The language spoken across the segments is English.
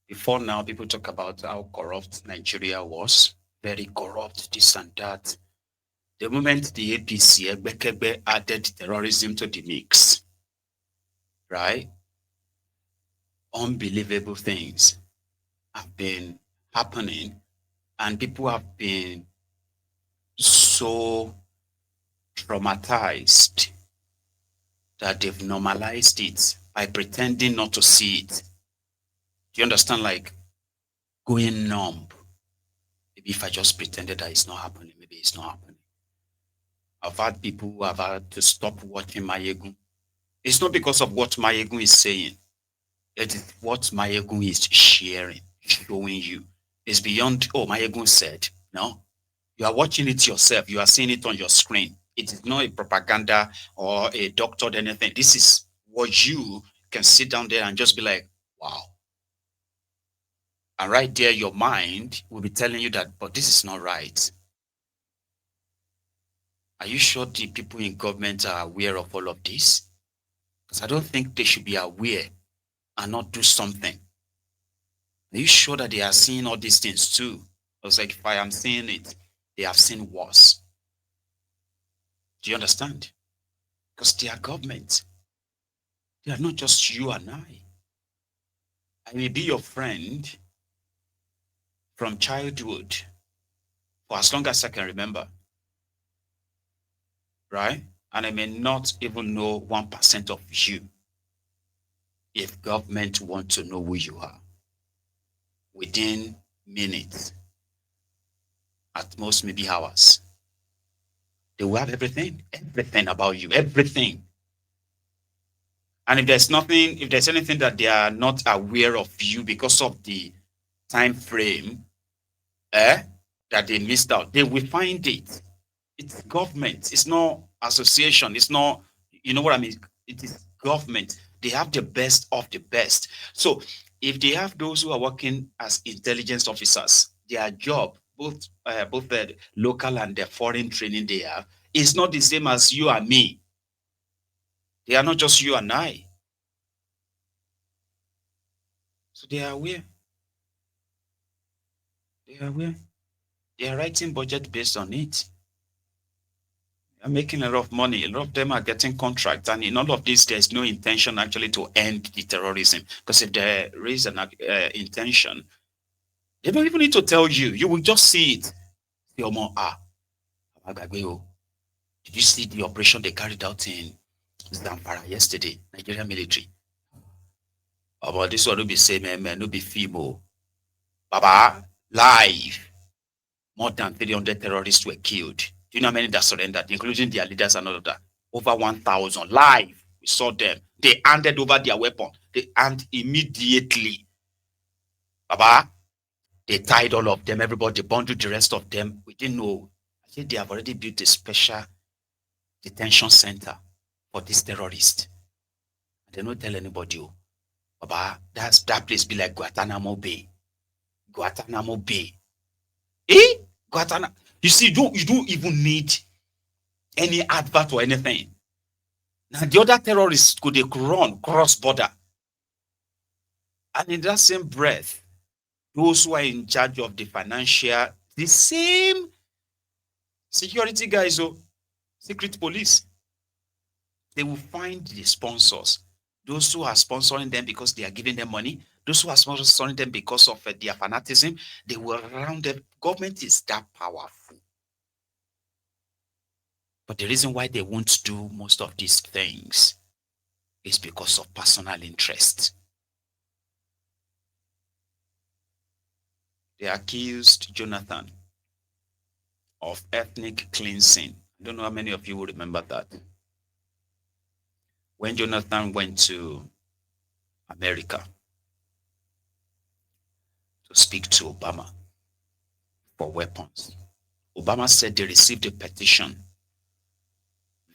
Before now, people talk about how corrupt Nigeria was, very corrupt, this and that. The moment the APC Egbekebe added terrorism to the mix, right? Unbelievable things have been happening, and people have been so traumatized that they've normalized it by pretending not to see it. Do you understand? Like going numb. Maybe if I just pretended that it's not happening, maybe it's not happening. I've had people who have had to stop watching Maiyegun. It's not because of what Maiyegun is saying. It is what Maiyegun is sharing, showing you. It's beyond, oh, Maiyegun said. No. You are watching it yourself. You are seeing it on your screen. It is not a propaganda or a doctored anything. This is what you can sit down there and just be like, wow. And right there, your mind will be telling you that, but this is not right. Are you sure the people in government are aware of all of this? Because I don't think they should be aware and not do something. Are you sure that they are seeing all these things too? I was like, if I am seeing it, they have seen worse. Do you understand? Because they are government. They are not just you and I. I may be your friend from childhood for as long as I can remember. Right? And I may not even know 1% of you. If government want to know who you are, within minutes, at most maybe hours, they will have everything about you, everything. And if there's nothing, if there's anything that they are not aware of you because of the time frame that they missed out, they will find it. It's government. It's not association. It's not, you know what I mean? It is government. They have the best of the best. So if they have those who are working as intelligence officers, their job, both the local and the foreign training they have, is not the same as you and me. They are not just you and I. So they are aware. They are aware. They are writing budget based on it. They are making a lot of money. A lot of them are getting contracts. And in all of this, there's no intention actually to end the terrorism. Because if there is an intention, they don't even need to tell you. You will just see it. Did you see the operation they carried out in Zamfara yesterday? Nigerian military. About this one will be saying, man, no be female. Baba, live. More than 300 terrorists were killed. Do you know how many that surrendered, including their leaders and all of that? Over 1,000 live. We saw them. They handed over their weapon. And immediately, Baba, they tied all of them. Everybody bundled the rest of them. We didn't know. I think they have already built a special detention center for these terrorists. They don't tell anybody. Baba, that place be like Guantanamo Bay. Guantanamo Bay. Guantanamo. You see, you don't even need any advert or anything. Now the other terrorists could run cross border. And in that same breath, those who are in charge of the financial, the same security guys, secret police, they will find the sponsors. Those who are sponsoring them because they are giving them money, those who are sponsoring them because of their fanaticism, they will round them. Government is that powerful. But the reason why they won't do most of these things is because of personal interest. They accused Jonathan of ethnic cleansing. I don't know how many of you will remember that. When Jonathan went to America to speak to Obama for weapons, Obama said they received a petition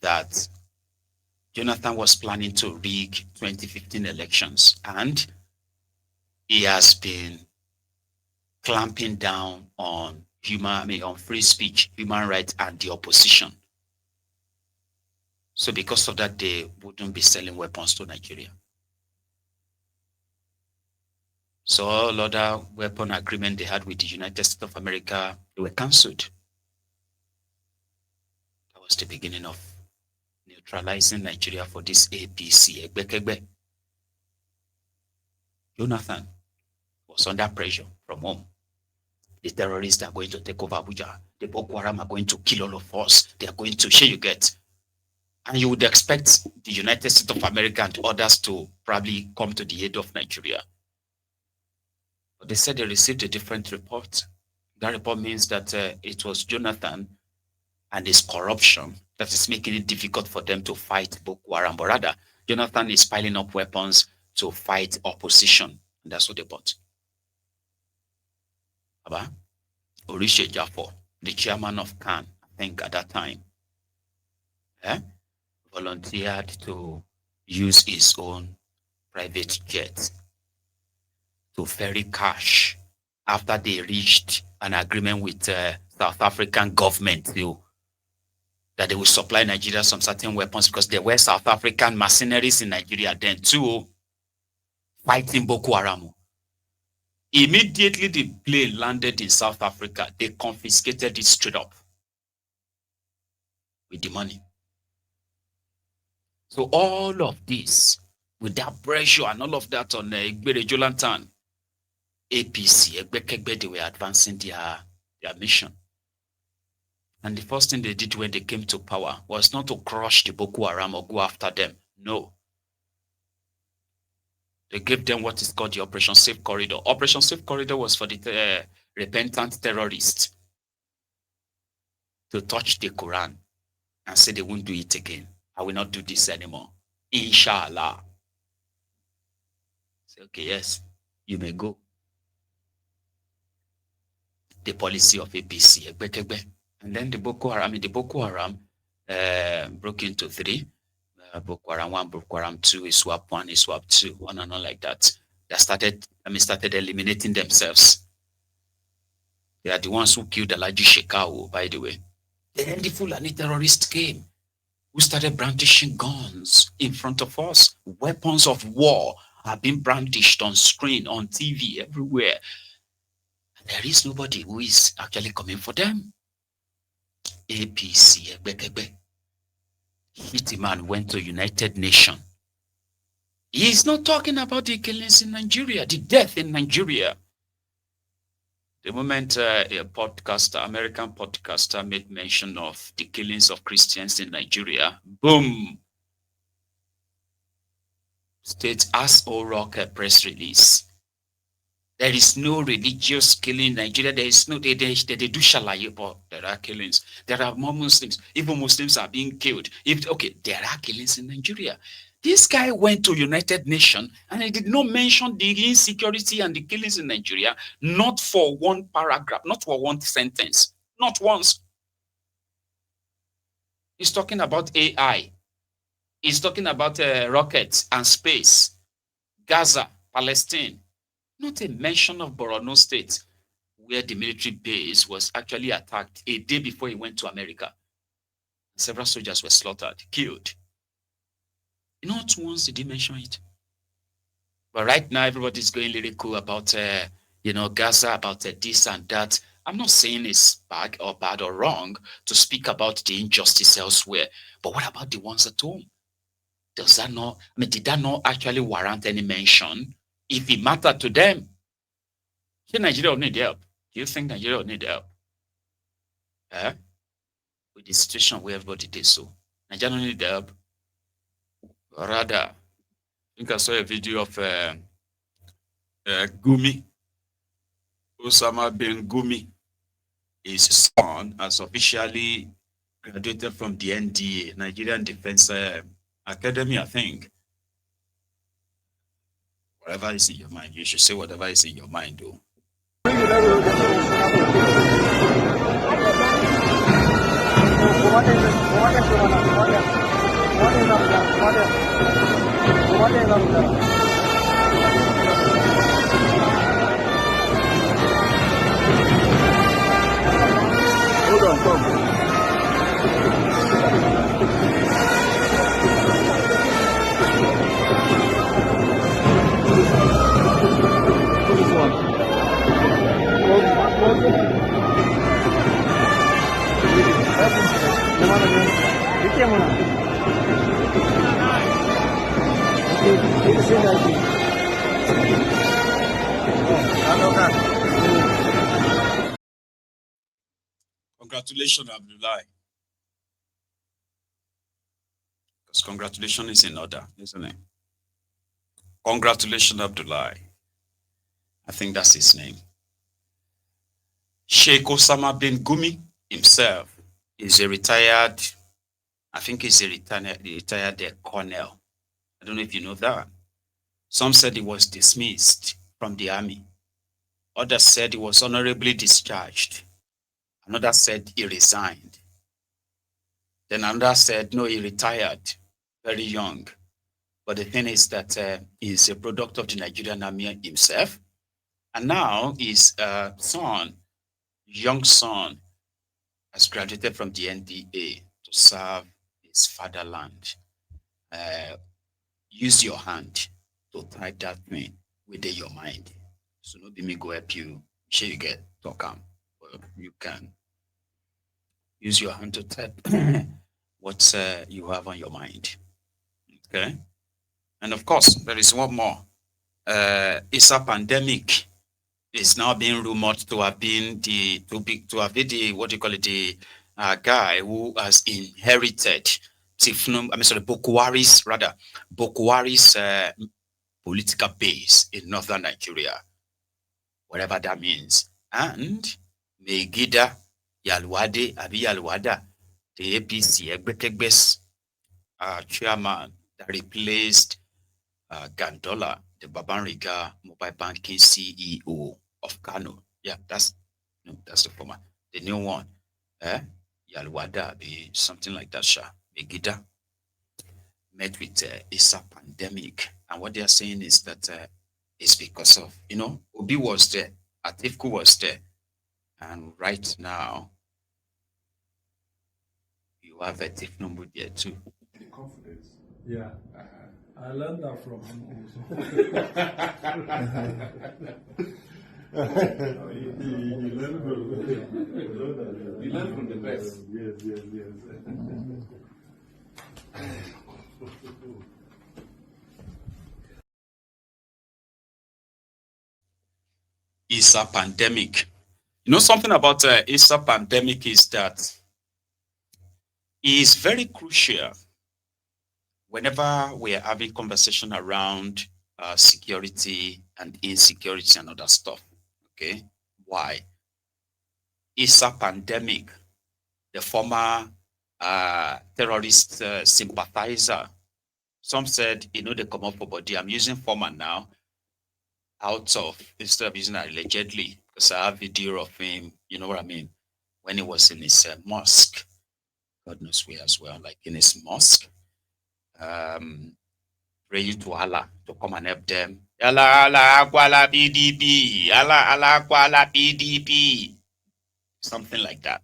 that Jonathan was planning to rig 2015 elections, and he has been clamping down on on free speech, human rights, and the opposition. So because of that, they wouldn't be selling weapons to Nigeria. because all other weapon agreement they had with the United States of America, they were cancelled. That was the beginning of neutralizing Nigeria for this APC. Jonathan was under pressure from home. The terrorists are going to take over Abuja. The Boko Haram are going to kill all of us. They are going to share you get. And you would expect the United States of America and others to probably come to the aid of Nigeria. But they said they received a different report. That report means that it was Jonathan and his corruption that is making it difficult for them to fight Boko Haram. But rather, Jonathan is piling up weapons to fight opposition. And that's what they bought. Aba, Orishe Jafo, the chairman of CAN, I think at that time, volunteered to use his own private jet to ferry cash after they reached an agreement with South African government that they will supply Nigeria some certain weapons because there were South African mercenaries in Nigeria then too, fighting Boko Haram. Immediately the plane landed in South Africa, they confiscated it straight up with the money. So all of this, with that pressure and all of that on Jonathan, APC, they were advancing their mission. And the first thing they did when they came to power was not to crush the Boko Haram or go after them. No. They gave them what is called the Operation Safe Corridor. Operation Safe Corridor was for the repentant terrorists to touch the Quran and say they won't do it again. I will not do this anymore. Inshallah. Say, okay, yes, you may go. The policy of APC. And then the Boko Haram broke into three. Boko Haram 1, Boko Haram 2, ISWAP 1, ISWAP 2, on and on like that. They started eliminating themselves. They are the ones who killed Alhaji Sheikill, by the way. Then the Fulani terrorists came, who started brandishing guns in front of us. Weapons of war are being brandished on screen, on TV, everywhere. And there is nobody who is actually coming for them. APC, Hitman went to United Nations. He's not talking about the killings in Nigeria, the death in Nigeria. The moment a American podcaster made mention of the killings of Christians in Nigeria, boom. State as Rock a press release. There is no religious killing in Nigeria. There is no, they do shalaye, but there are killings. There are more Muslims. Even Muslims are being killed. There are killings in Nigeria. This guy went to United Nations and he did not mention the insecurity and the killings in Nigeria, not for one paragraph, not for one sentence, not once. He's talking about AI. He's talking about rockets and space, Gaza, Palestine. Not a mention of Borno State, where the military base was actually attacked a day before he went to America. Several soldiers were slaughtered, killed. Not once did he mention it. But right now, everybody's going lyrical about, Gaza, about this and that. I'm not saying it's bad or wrong to speak about the injustice elsewhere. But what about the ones at home? Did that not actually warrant any mention? If it mattered to them, Nigeria will need help. Do you think Nigeria will need help? With the situation where everybody did so. Nigeria don't need help. Rather, I think I saw a video of Gumi. Osama bin Gumi. His son has officially graduated from the NDA, Nigerian Defense Academy, I think. Whatever is in your mind, you should say whatever is in your mind, though. Hold on, come. Congratulations, Abdullah. Because congratulations is in order, isn't it? Congratulations, Abdullah. I think that's his name. Sheikh Osama bin Gumi himself is a retired, I think he's a retired colonel. I don't know if you know that. Some said he was dismissed from the army. Others said he was honorably discharged. Another said he resigned. Then another said, no, he retired very young. But the thing is that he's a product of the Nigerian army himself. And now his son, young son, has graduated from the NDA to serve his fatherland. Use your hand to type that thing within your mind. So no be me go help you. Sure you get talk am. Well, you can use your hand to type what you have on your mind. Okay. And of course, there is one more. It's a pandemic. Is now being rumored to have been the what do you call it, the guy who has inherited Bokohari's political base in northern Nigeria, whatever that means. And Megida Yalwade Abi Yalwada, the APC Egbekegbes chairman that replaced Gandola, the Babanriga mobile banking CEO of Kano. Yeah, that's the former. The new one, Yalwada, something like that. Megida met with Isa pandemic, and what they are saying is that it's because of Obi was there, Atiku was there, and right now you have a Tifnumbu there too. The confidence. Yeah. I learned that from him also. He learned from the best. Yes. Isa pandemic. Something about Isa pandemic is that it is very crucial whenever we are having conversation around security and insecurity and other stuff. Okay, why? Isa pandemic, the former terrorist sympathizer. Some said, they come up for body. I'm using former now, instead of using allegedly, because I have video of him, you know what I mean, when he was in his mosque. God knows where as well, like in his mosque, praying to Allah to come and help them. Allah, Allah, PDP. Allah, Allah, PDP. Something like that.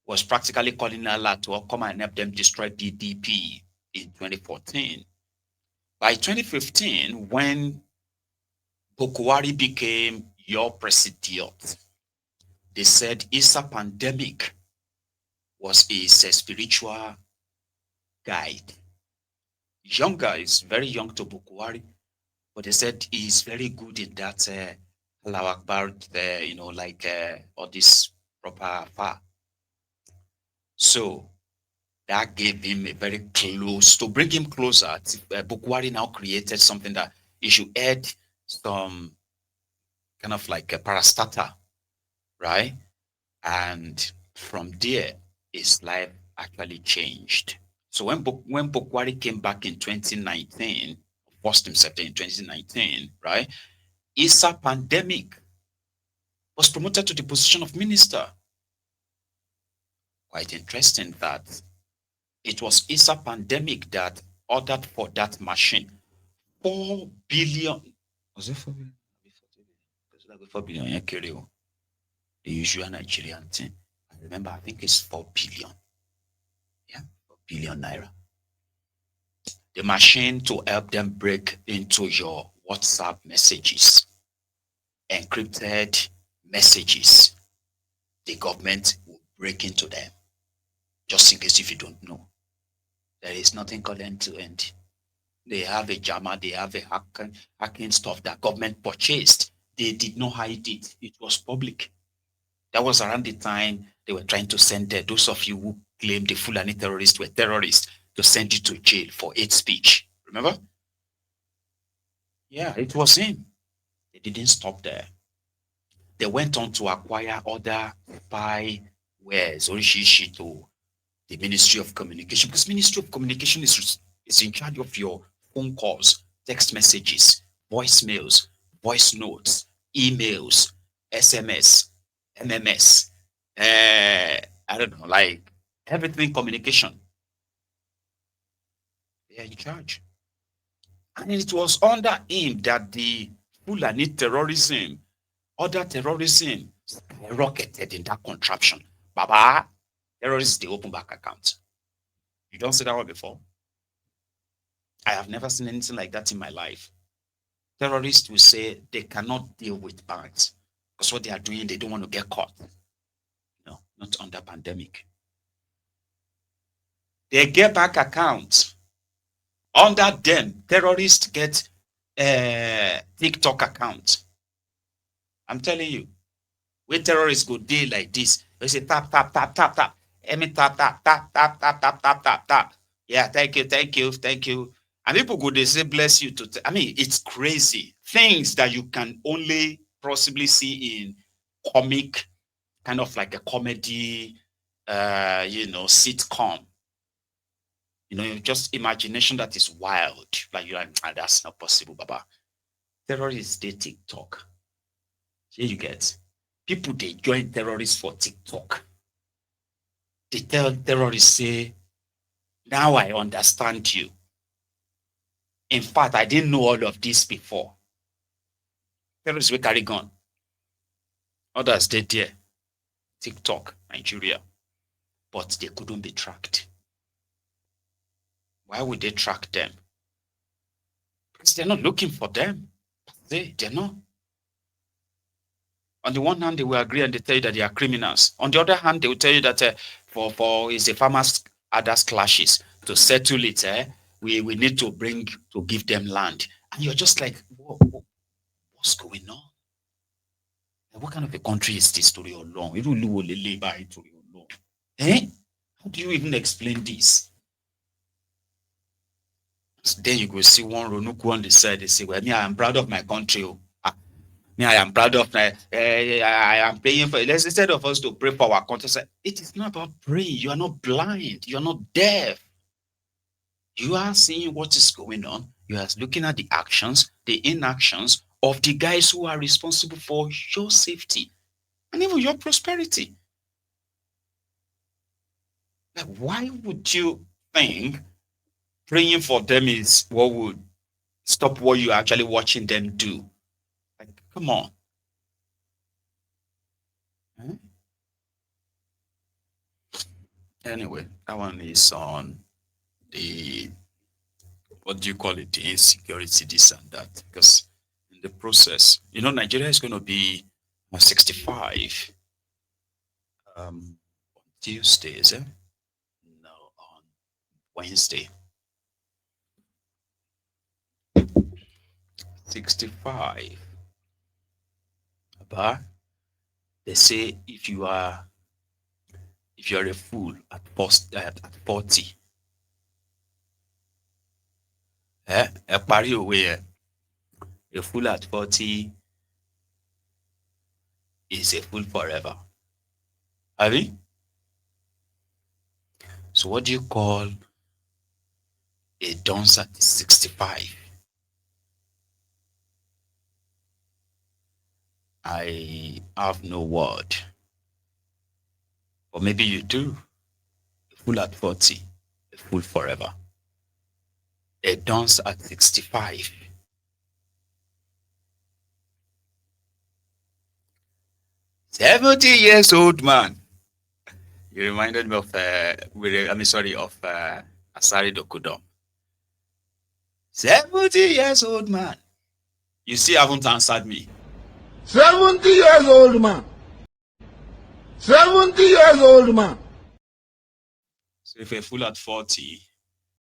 Was practically calling Allah to come and help them destroy PDP in 2014. By 2015, when Bokohari became your president, they said Isa pandemic was his spiritual guide. Younger is very young to Bokohari, but they said he's very good in that Allah Akbar, all this proper far. So that gave him a very close, to bring him closer. Bokohari now created something that he should add some kind of like a parastatal, right? And from there, his life actually changed. So when Bokohari came back in 2019, forced himself in 2019, right? Isa pandemic was promoted to the position of minister. Quite interesting that it was Isa pandemic that ordered for that machine 4 billion. Was it 4 billion? 4 billion, yeah, the usual Nigerian thing. I remember, I think it's 4 billion. Yeah, 4 billion naira. The machine to help them break into your WhatsApp messages, encrypted messages. The government will break into them. Just in case if you don't know, there is nothing called end-to-end. They have a jammer, they have a hacking stuff that government purchased. They did not hide it. It was public. That was around the time they were trying to send those of you who claimed the Fulani terrorists were terrorists to send you to jail for hate speech. Remember? Yeah, it was him. They didn't stop there. They went on to acquire other spywares, Orishishi, to the Ministry of Communication, because Ministry of Communication is in charge of your phone calls, text messages, voicemails, voice notes, emails, SMS, MMS, I don't know, like everything communication. They are in charge. And it was under him that the Fulani terrorism, other terrorism, skyrocketed in that contraption. Baba, terrorists, they open back accounts. You don't see that one before? I have never seen anything like that in my life. Terrorists will say they cannot deal with banks because what they are doing, they don't want to get caught. No, not under pandemic. They get bank accounts. Under them, terrorists get TikTok accounts. I'm telling you, where terrorists go deal like this, they say tap, tap, tap, tap, tap. Emi tap, tap, tap, tap, tap, tap, tap, tap, tap. Yeah, thank you, thank you, thank you. And people go, they say, bless you. I mean, it's crazy. Things that you can only possibly see in comic, kind of like a comedy, sitcom. Just imagination that is wild. Like you're like, that's not possible, Baba. Terrorists, they TikTok. Here you get. People, they join terrorists for TikTok. They tell terrorists, say, now I understand you. In fact, I didn't know all of this before. Terrorists will carry gun. Others, they there. TikTok, Nigeria. But they couldn't be tracked. Why would they track them? Because they're not looking for them. They're not. On the one hand, they will agree and they tell you that they are criminals. On the other hand, they will tell you that for is the farmers' others clashes to settle it. We need to give them land, and you're just like, what's going on? What kind of a country is this? Story long? How do you even explain this? Then you go see one Ronuku on the side. They say, "Well, me, I am proud of my country. Me, I am proud of my. I am praying for it." Instead of us to pray for our country, it is not about praying. You are not blind. You are not deaf. You are seeing what is going on. You are looking at the actions, the inactions of the guys who are responsible for your safety and even your prosperity. Like, why would you think praying for them is what would stop what you're actually watching them do? Like, come on. Anyway, that one is on the, what do you call it, the insecurity, this and that. Because in the process, Nigeria is going to be 65 on Tuesdays, No, on Wednesday. 65. But they say if you're a fool at 40, a fool at 40 is a fool forever. Have you? So what do you call a dunce at 65? I have no word. Or maybe you do. A fool at 40, a fool forever. A dunce at 65. "70-years-old man." You reminded me of Asari Dokudom. 70-years-old man. You still haven't answered me. 70 years old man. 70 years old man. So if you're full at 40,